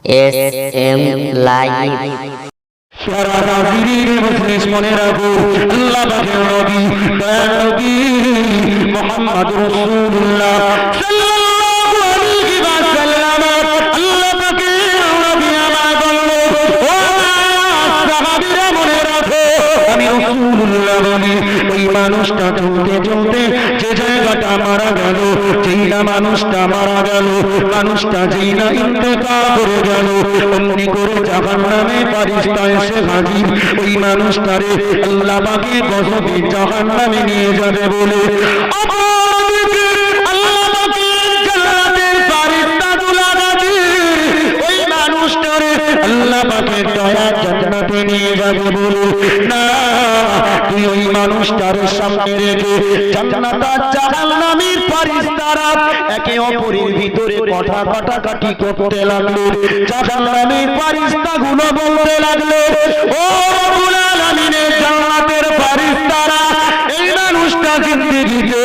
SM live. সারা নাজিরিন মুসলিম মনে রাখো, আল্লাহ পাকের নবী দয়ার নবী মুহাম্মদ রাসূলুল্লাহ সাল্লাল্লাহু আলাইহি ওয়াসাল্লাম আল্লাহ পাকের নবী আমার বলল, ও সাহাবীরা মনে রাখো, আমি রাসূলুল্লাহ বলি, ওই মানুষটা চলতে চলতে যে জায়গাটা মারা গেল, যেই না মানুষটা মারা গেল, মানুষটা যেই না ইন্তেকাল করে গেল, অমনি করে জাহান্নামে ফারিস্তা এসে হাজির। ওই মানুষটারে আল্লাহ পাকে গজবে জাহান্নামে নিয়ে যাবে বলে অপরদিকে আল্লাহ পাকের জান্নাতের ফারিস্তাগুলো হাজির। ওই মানুষটারে আল্লাহ পাকের দয়া জান্নাতে নিয়ে যাবে বলে না, তুই ওই মানুষটার সামনে রেখে জান্নাত আর জাহান্নামের ফারিস্তারা একে অপরের ভিতরে কথা কাটাকাটি করতে লাগলো। জাহান্নামের ফারিস্তাগুলো বলতে লাগলো, ও রব্বুল আলামিনের জান্নাতের ফারিস্তারা, এই মানুষটা জিন্দেগিতে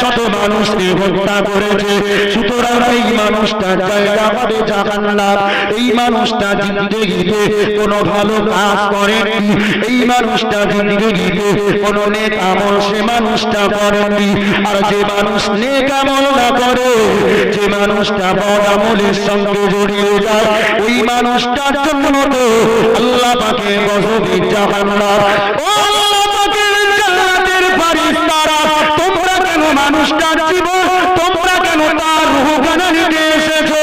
100 মানুষকে হত্যা করেছে, সুতরাং এই মানুষটার জায়গা হবে জাহান্নাম। এই মানুষটা জিন্দেগিতে কোনো ভালো কাজ করেনি, এই মানুষটা জিন্দেগিতে কোনো নেক আমল সে মানুষটা করেনি। আর যে মানুষ নেক আমল না করে, যে মানুষটা বদ আমলের সঙ্গে জড়িয়ে যায়, ওই মানুষটার জন্য তো আল্লাহ পাকের গজবে জাহান্নাম। ও আল্লাহ পাকের জান্নাতের ফারিস্তারা, তোমরা কেন মানুষটার জীবন, তোমরা কেন তার রূহ গানা নিতে এসেছো?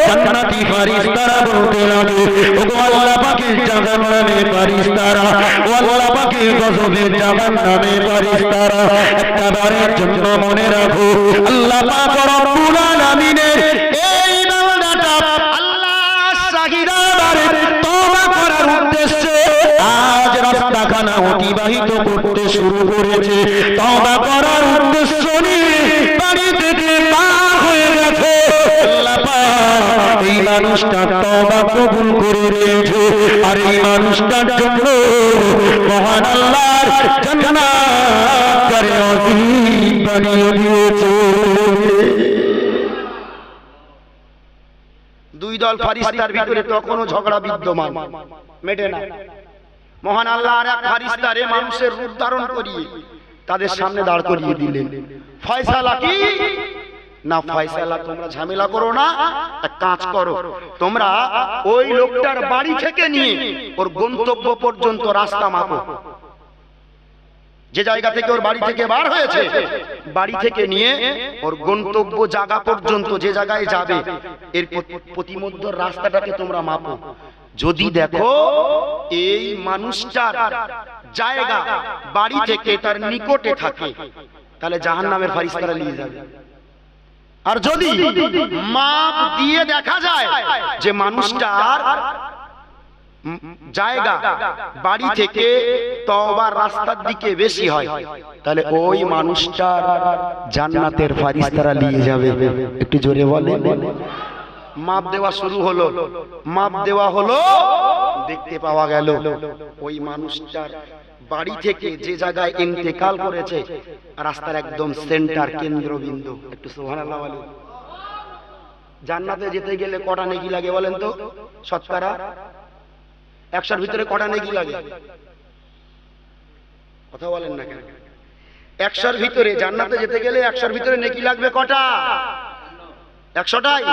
জান্নাতি ফারিস্তারা বলতে লাগে, ওগো আল্লাহ পাকের জাহান্নামের ফারিস্তারা, ও আল্লাহ পাকের গজবের জাহান্নামের ফারিস্তারা, একবারের জন্য মনে রাখো, আল্লাহ পাক রব্বুল আলামিনের এই বান্দাটা আল্লাহ সাগীরাবারে তওবা করার উদ্দেশ্যে আজ রাস্তাখানা অতিবাহিত করতে শুরু করেছে। তওবা করার উদ্দেশ্য নিয়ে বাড়ি থেকে পার হয়ে গেছে। আল্লাহ পাক এই মানুষটা তওবা কবুল করে নিয়েছে, আর এই মানুষটার জন্য মহান আল্লাহর জান্নাতের নসিব বানিয়ে দিয়েছে। দুই দল ফারিস্তার ভিতরে তখনও ঝগড়া বিদ্যমান, মেটে না। মহান আল্লাহ আর এক ফারিস্তারে মানুষের রূপ ধারণ করিয়ে তাদের সামনে দাঁড় করিয়ে দিলেন। ফয়সালা কি না, ফয়সালা তোমরা ঝামেলা করো না, এক কাজ করো, তোমরা ওই লোকটার বাড়ি থেকে নিয়ে ওর গন্তব্য পর্যন্ত রাস্তা মাপো। যে জায়গা থেকে ওর বাড়ি থেকে বার হয়েছে, বাড়ি থেকে নিয়ে ওর গন্তব্য জায়গা পর্যন্ত যে জায়গায় যাবে, এর প্রতিমধ্যে রাস্তাটাকে তোমরা মাপো। যদি দেখো এই মানুষটার জায়গা বাড়ি থেকে তার নিকটে থাকে, তাহলে জাহান্নামের ফারিস্তারা নিয়ে যাবে। আর যদি মাপ দিয়ে দেখা যায় যে মানুষটার জায়গা বাড়ি থেকে তওবার রাস্তার দিকে বেশি হয়, তাহলে ওই মানুষটার জান্নাতের ফারিস্তারা নিয়ে যাবে। একটু জোরে বলেন। মাপ দেওয়া শুরু হলো, মাপ দেওয়া হলো, দেখতে পাওয়া গেল ওই মানুষটার বাড়ি থেকে যে জায়গায় ইন্তেকাল করেছে রাস্তার একদম সেন্টার, কেন্দ্রবিন্দু। একটু সুবহানাল্লাহ বলেন। জান্নাতে যেতে গেলে কটা নেকি লাগে বলেন তো? শতকরা 100-র ভিতরে কটা নেকি লাগে? কথা বলেন না কেন? 100-র ভিতরে জান্নাতে যেতে গেলে 100-র ভিতরে নেকি লাগবে কটা? 100টাই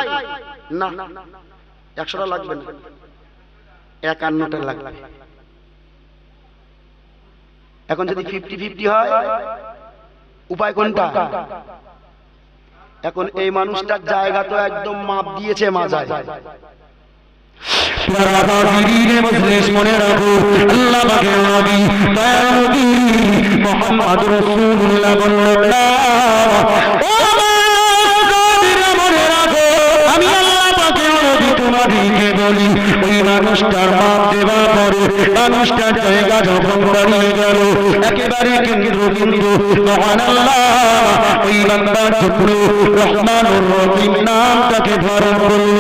না, 100টা লাগবে না, 51টা লাগবে। এখন যদি 50-50 হয়, উপায় কোনটা? এখন এই মানুষটার জায়গা তো একদম মাপ দিয়েছে মাজায়। মনে রাখো, আল্লাহ পাকের নবী দয়ার নবী মুহাম্মদ রাসূলুল্লাহ বললেন, মনে রাখো, আমি আল্লাহ পাকের নবী তোমাদেরকে বলি, ওই মানুষটার মাপ দেওয়ার পরে মানুষটার জায়গা যখন দাঁড়িয়ে গেল একেবারে কেন্দ্রবিন্দু, মহান আল্লাহ ওই বান্দার জন্য রহমানুর রহিম নামটাকে ধারণ করল।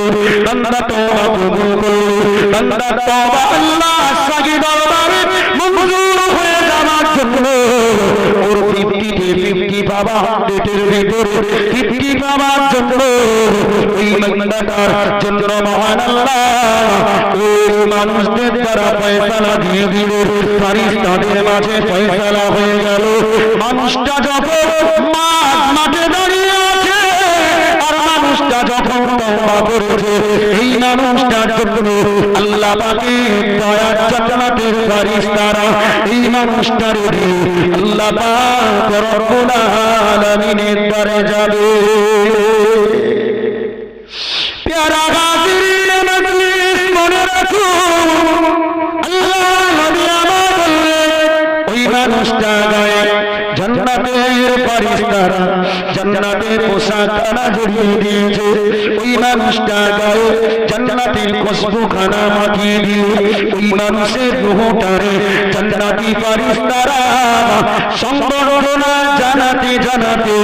বান্দা তওবা কবুল করল, বান্দা তওবা আল্লাহ সাগী দরবারে মঞ্জুর হয়ে যাওয়ার জন্য ওর 50-50 বাবা পেটের ভিতরে তৃপ্তি পাওয়ার জন্য ওই বান্দাটার জন্য মহান আল্লাহ ওই মানুষদের দ্বারা ফয়সালা দিয়ে দিল ফারিস্তাদের মাঝে ফয়সালা হয়ে গেল মানুষটা যখন মাঠে দাঁড়িয়ে আছে আর মানুষটা যখন তওবা করেছে এই মানুষটার জন্য আল্লাহ পাকের দয়ার জান্নাতের ফারিস্তারা এই মানুষটার আল্লাহ পাক রব্বুল আলামিনের দরে যাবে প্যারা হাজিরিন মজলিস মনে রাখো আল্লাহ নবী আমার বললেন ওই মানুষটা গায়ে জান্নাতের ফারিস্তারা জান্নাতের পোশাকখানা জড়িয়ে দিয়েছে ওই মানুষটা গায়ে জান্নাতের খুশবুখানা মাখিয়ে দিয়ে ওই মানুষের রূহটারে জান্নাতি ফারিস্তারা সংবর্ধনা জানাতে জানাতে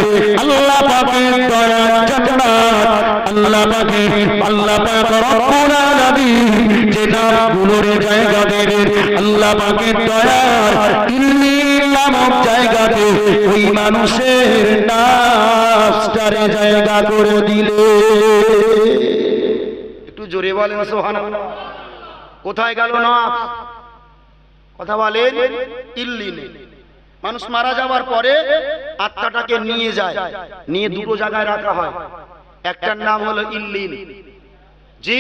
আল্লাহ পাকের দয়া জান্নাত আল্লাহ পাক রব্বুল আলামিন যে নামগুলোর জায়গা দেবেন আল্লাহ পাকের দয়ার ইল্লিন নামক জায়গাতে ওই মানুষের নাফসটারে জায়গা করে দিলে একটু জোরে বলেন সুবহানাল্লাহ। কোথায় গেল নাফস? কথা বলেন ইল্লিনে। মানুষ মারা যাওয়ার পরে আত্মাটাকে নিয়ে যায়, নিয়ে দুটো জায়গায় রাখা হয়। একটার নাম হলো ইল্লিন। জি,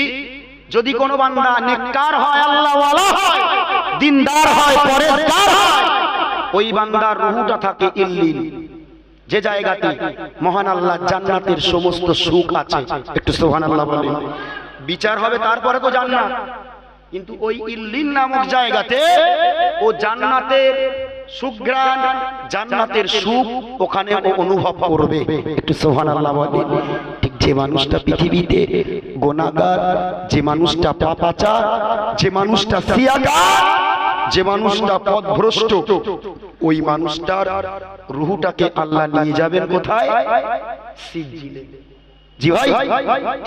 যদি কোনো বান্দা নেককার হয়, আল্লাহওয়ালা হয়, দিনদার হয়, পরেজগার হয়, ওই বান্দার রূহটা থাকে ইল্লিন, যে জায়গাতে মহান আল্লাহ জান্নাতের সমস্ত সুখ আছে। একটু সুবহানাল্লাহ বলেন। বিচার হবে তারপরে তো জান্নাত, কিন্তু ওই ইল্লিন নামক জায়গাতে ও জান্নাতের সুঘ্রাণ, জান্নাতের সুখ ওখানে ও অনুভব করবে। একটু সুবহানাল্লাহ বলেন। ঠিক যে মানুষটা পৃথিবীতে গুনাহগার, যে মানুষটা পাপাচার, যে মানুষটা সিয়াগার, যে মানুষটা পথভ্রষ্ট, ওই মানুষটার রূহটাকে আল্লাহ নিয়ে যাবেন কোথায়? সিজ্জিলে। জি ভাই,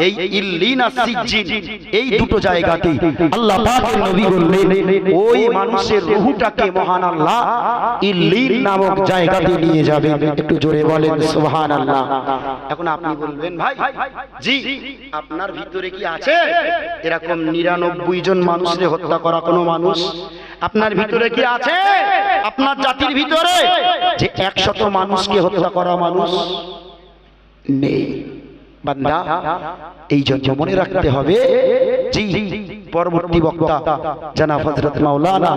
এই ইল্লিন আর সিজ্জিন এই দুটো জায়গাতে আল্লাহ পাকের নবী বললেন ওই মানুষের রূহটাকে মহান আল্লাহ ইল্লিন নামক জায়গাতে নিয়ে যাবেন। একটু জোরে বলেন সুবহানাল্লাহ। এখন আপনি বলবেন ভাই, জি আপনার ভিতরে কি আছে এরকম 99 জন মানুষকে হত্যা করা কোনো মানুষ? আপনার ভিতরে কি আছে আপনার জাতির ভিতরে যে 100 মানুষকে হত্যা করা মানুষ? নেই। বান্দা এই জন্য মনে রাখতে হবে। জি, পরবর্তী বক্তা জানাব হযরত মাওলানা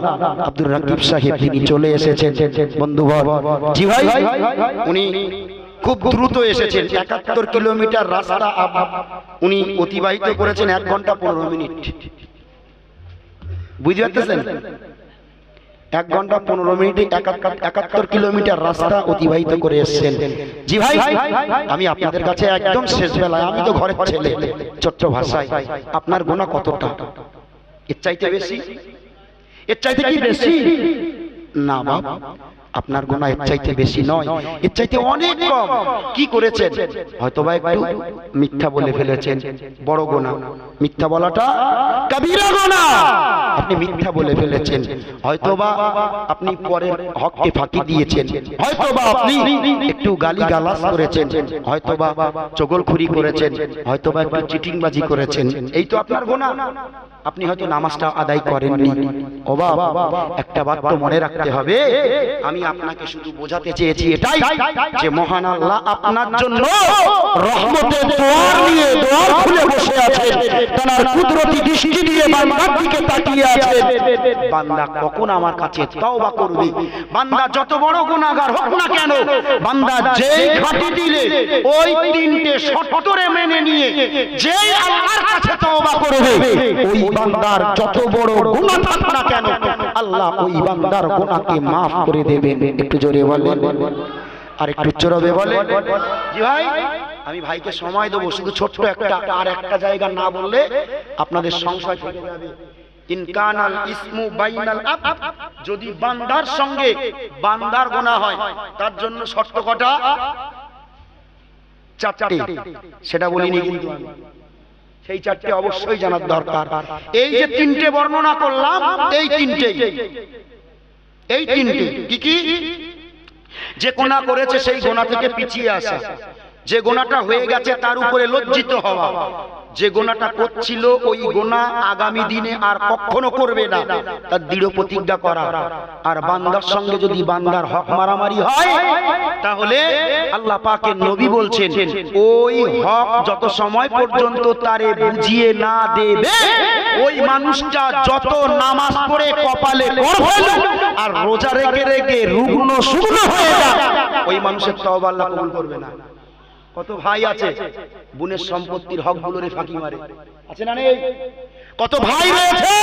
আব্দুর রাকিব সাহেব তিনি চলে এসেছেন বন্ধুগণ। জি ভাই, উনি খুব দ্রুত এসেছেন। 71 কিলোমিটার রাস্তা উনি অতিবাহিত করেছেন 1 ঘন্টা 15 মিনিট। বুঝতে পারতেছেন? 1 ঘন্টা 15 মিনিটে 71 কিলোমিটার রাস্তা অতিবাহিত করে এসেছেন। জি ভাই, আমি আপনাদের কাছে একদম শেষ বেলায়, আমি তো ঘরের ছেলে, ছোট্ট ভাষায় আপনার গুনাহ কতটা? এর চাইতে বেশি? এর চাইতে কি বেশি? না বাপ, আপনার গুনাহ এর চাইতে বেশি নয়, এর চাইতে অনেক কম। কি করেছেন? হয়তোবা একটু মিথ্যা বলে ফেলেছেন, বড় গুনাহ। মিথ্যা বলাটা কবিরা গুনাহ। আপনি মিথ্যা বলে ফেলেছেন, হয়তোবা আপনি পরের হককে ফাঁকি দিয়েছেন, হয়তোবা আপনি একটু গালিগালাজ করেছেন, হয়তোবা চগলখুরি করেছেন, হয়তোবা একটু চিটিংবাজি করেছেন। এই তো আপনার গুনাহ। আপনি হয়তো নামাজটা আদায় করেননি। ও বাবা, একটা বাত তো মনে রাখতে হবে। আমি আপনাকে শুধু বোঝাতে চেয়েছি এটাই যে মহান আল্লাহ আপনার জন্য রহমতের দুয়ার নিয়ে দুয়ার খুলে বসে আছেন, তার কুদরতি দৃষ্টি দিয়ে বান্দার দিকে তাকিয়ে আছেন। বান্দা কখন আমার কাছে তওবা করবে? বান্দা যত বড় গুনাহগার হোক না কেন, বান্দা যেই ঘাটি দিলে ওই 3টে শর্তরে মেনে নিয়ে যেই আল্লাহর কাছে তওবা করবে, ওই বান্দার যত বড় গুনাহ থাক না কেন আল্লাহ ওই বান্দার গুনাহকে maaf করে দেবেন। একটু জোরে বলেন, আর একটু জোরে বলেন। জি ভাই, আমি ভাইকে সময় দেবো, শুধু ছোট্ট একটা জায়গা না বললে আপনাদের সংশয় থেকে যাবে। ইনকানাল ইসমু বাইনাল আবদ, যদি বান্দার সঙ্গে বান্দার গুনাহ হয় তার জন্য শর্ত কটা? 4টে। সেটা বলিনি কিন্তু আমি, সেই 4টে অবশ্যই জানার দরকার। এই যে 3টে বর্ণনা করলাম, এই 3টে কি কি? যে গোনা করেছে সেই গোনা থেকে পিছিয়ে আসা, যে গোনাটা হয়ে গেছে তার উপরে লজ্জিত হওয়া, যে গোনাটা করছিল ওই গোনা আগামী দিনে আর কখনো করবে না তার দৃঢ় প্রতিজ্ঞা করা। আর বান্দার সঙ্গে যদি বান্দার হক মারামারি হয় তাহলে আল্লাহ পাকের নবী বলছেন ওই হক যত সময় পর্যন্ত তারে বুঝিয়ে না দেবে, ওই মানুষটা যত নামাজ পড়ে কপালে আর রোজা রেখে রেখে রুগ্ন শুকনো হয়ে যায়, ওই মানুষের তওবা আল্লাহ কবুল করবে না। কত ভাই আছে বোনের সম্পত্তির হক গুলোরে ফাঁকি মারে, আছে না নেই? কত ভাই রয়েছে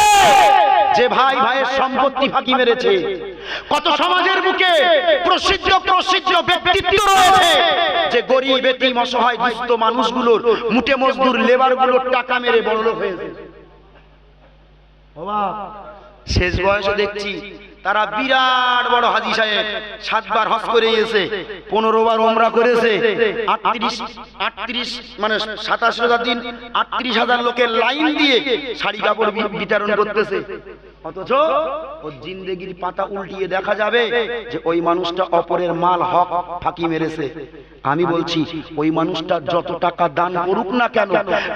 যে ভাই ভাইয়ের সম্পত্তি ফাঁকি মেরেছে। কত সমাজের বুকে প্রসিদ্ধ ব্যক্তিত্ব রয়েছে যে গরিব এতিম অসহায় দুস্থ মানুষগুলোর মুটে মজদুর লেবার গুলোর টাকা মেরে বড়লোক হয়েছে। শেষ বয়সে দেখছি তারা বিরাট বড় হাজী সাহেব, 7 বার হজ করে এসে 15 বার ওমরা করেছে, 38 মানে 27 দিন 38,000 লোকের লাইন দিয়ে শাড়ি কাপড় বিতরণ করতেছে। অথচ ওর জিন্দেগির পাতা উল্টিয়ে দেখা যাবে যে ওই মানুষটা অপরের মাল হক ফাঁকি মেরেছে। আমি বলছি ওই মানুষটা যত টাকা দান করুক না কেন,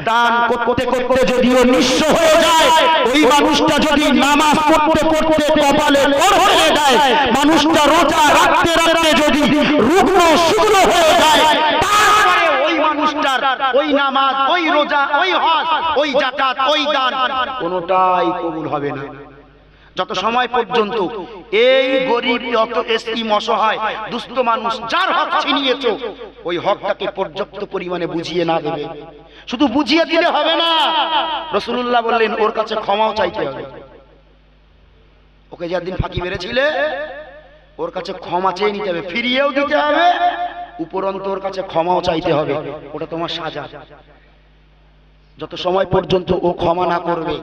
দান করতে করতে যদিও নিঃস্ব হয়ে যায়, ওই মানুষটা যদি নামাজ পড়তে পড়তে কপালে পর হয়ে যায়, মানুষটা রোজা রাখতে রাখতে যদি রুগ্ন শুকনো হয়ে যায়, তারপরে ওই মানুষটার ওই নামাজ, ওই রোজা, ওই হজ, ওই যাকাত, ওই দান কোনোটাই কবুল হবে না। যত সময় পর্যন্ত এই গরিব অত এসটিম অসহায় দুস্থ মানুষ যার হক ছিনিয়েছো ওই হকটাকে পর্যাপ্ত পরিমাণে বুঝিয়ে না দেবে। শুধু বুঝিয়ে দিলে হবে না, রাসূলুল্লাহ বললেন ওর কাছে ক্ষমাও চাইতে হবে। ওকে যেদিন ফাঁকি মেরেছিলে ওর কাছে ক্ষমা চেয়ে নিতে হবে, ফিরিয়েও দিতে হবে, উপরন্ত ওর কাছে ক্ষমাও চাইতে হবে। ওটা তোমার সাজা। যত সময় পর্যন্ত ও ক্ষমা না করবে,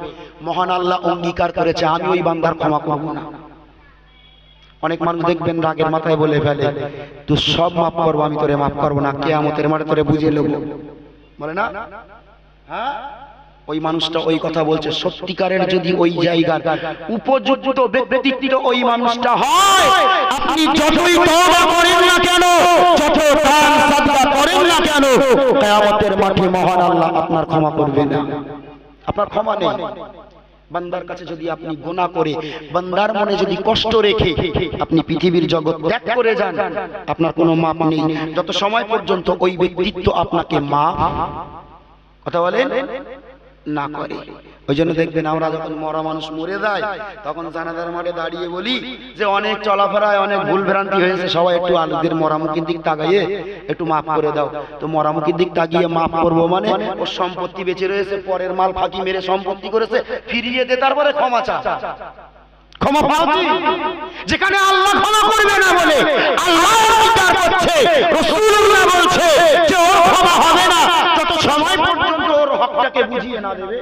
মহান আল্লাহ অঙ্গীকার করেছে আমি ওই বান্দার ক্ষমা করব না। অনেক মানুষ দেখবেন রাগের মাথায় বলে ফেলে তুই সব মাফ করবো, আমি তোরে মাফ করবো না, কিয়ামতের মাঠে তোরে বুঝিয়ে নেব, বলে না? হ্যাঁ, ওই মানুষটা ওই কথা বলছে। সত্যিকারের যদি ওই জায়গার উপযুক্ত ব্যক্তিত্ব ওই মানুষটা হয়, আপনি যতই তওবা করেন না কেন, যত দান সাদকা করেন না কেন, কিয়ামতের মাঠে মহান আল্লাহ আপনার ক্ষমা করবে না। আপনার ক্ষমা নেই। বান্দার কাছে যদি আপনি গুনাহ করে, বান্দার মনে যদি কষ্ট রেখে আপনি পৃথিবীর জগৎ ত্যাগ করে যান, আপনার কোনো মাপ নেই যত সময় পর্যন্ত ওই ব্যক্তিত্ব আপনাকে মাফ, কথা বলেন, না করে। ওই জন্য দেখবেন আমরা যখন মরা মানুষ মরে যায় তখন জানাজার মাঠে দাঁড়িয়ে বলি যে অনেক চলাফেরায় অনেক ভুল ভ্রান্তি হয়েছে, সবাই একটু আলোদের মরামুখীর দিক তাকাইয়ে একটু মাফ করে দাও। তো মরামুখীর দিক তাকিয়ে মাফ করবো মানে ওর সম্পত্তি বেঁচে রয়েছে, পরের মাল ফাঁকি মেরে সম্পত্তি করেছে, ফিরিয়ে দে, তারপরে ক্ষমা চা। ক্ষমা পাও কি? যেখানে আল্লাহ ক্ষমা করবে না বলে আল্লাহ অঙ্গীকার করছে, রাসূলুল্লাহ বলছে যে ওর ক্ষমা হবে না যত সময় পর্যন্ত ওর হকটাকে বুঝিয়ে না দেবে।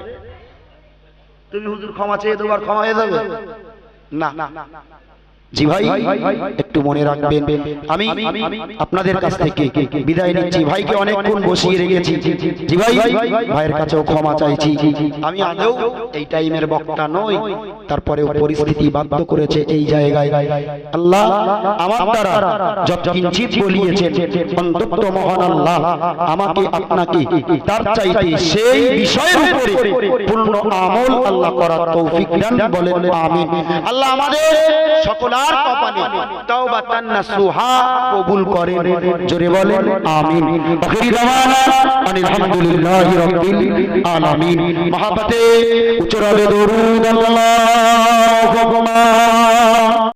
তুমি হুজুর ক্ষমা চেয়ে দেবার ক্ষমা হয়ে যাবে না। জি ভাই, একটু মনে রাখবেন আমি আপনাদের কাছ থেকে বিদায় নিচ্ছি। ভাইকে অনেকক্ষণ বসিয়ে রেখেছি। জি ভাই, ভাইয়ের কাছেও ক্ষমা চাইছি। আমি আদৌ এই টাইমের বক্তা নই, তারপরেও পরিস্থিতি বাধ্য করেছে এই জায়গায়। আল্লাহ আমার দ্বারা যত কিঞ্চিত বলিয়েছেন, অন্তত মহান আল্লাহ আমাকে আপনাকে তার চাইতে সেই বিষয়ের উপরে পূর্ণ আমল আল্লাহ করার তৌফিক দান, বলেন আমিন। আল্লাহ আমাদের সকল কপালে তাওবাতান নাসুহা কবুল করেন, জোরে বলেন আমিন। আখিরি দাওয়ানা আলহামদুলিল্লাহি রাব্বিল আলামিন। মহাব্বতে উচ্চারণে দরুদ আল্লাহ